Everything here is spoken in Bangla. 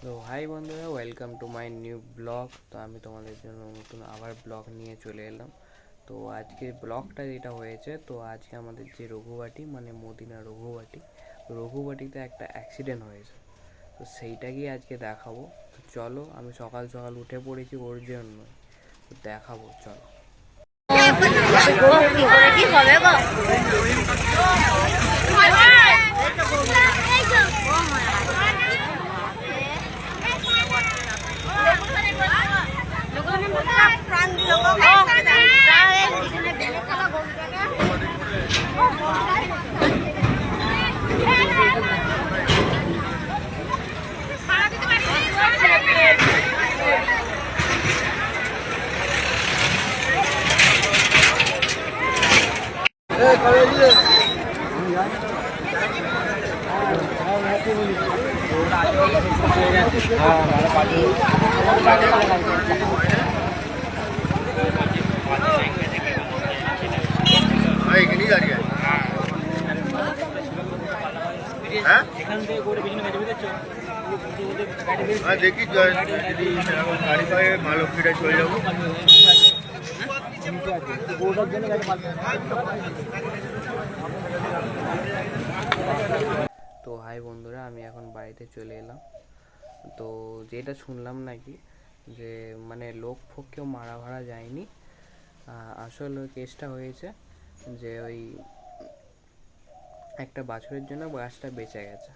তো হাই বন্ধুরা, welcome to my new blog. তো আমি তোমাদের জন্য নতুন আবার ব্লগ নিয়ে চলে এলাম। তো আজকে ব্লগটা যেটা হয়েছে, তো আজকে আমাদের যে রঘুবাটি মানে মদিনা রঘুবাটিতে একটা অ্যাক্সিডেন্ট হয়েছে। তো সেইটাকেই আজকে দেখাবো। তো চলো, আমি সকাল সকাল উঠে পড়েছি ওর জন্য, তো দেখাবো, চলো। কি হবে গো? এখানেই দাঁড়িয়ে আছে। হ্যাঁ দেখি যদি গাড়ি পায়ে মা লক্ষ্মীটা চলে যাবো। তো হাই বন্ধুরা, আমি এখন বাড়িতে চলে এলাম। তো যেটা শুনলাম নাকি যে মানে লোক ফোক কেউ মারা ভাড়া যায়নি। আসল ওই কেসটা হয়েছে যে ওই একটা বাছুরের জন্য গাছটা বেঁচে গেছে।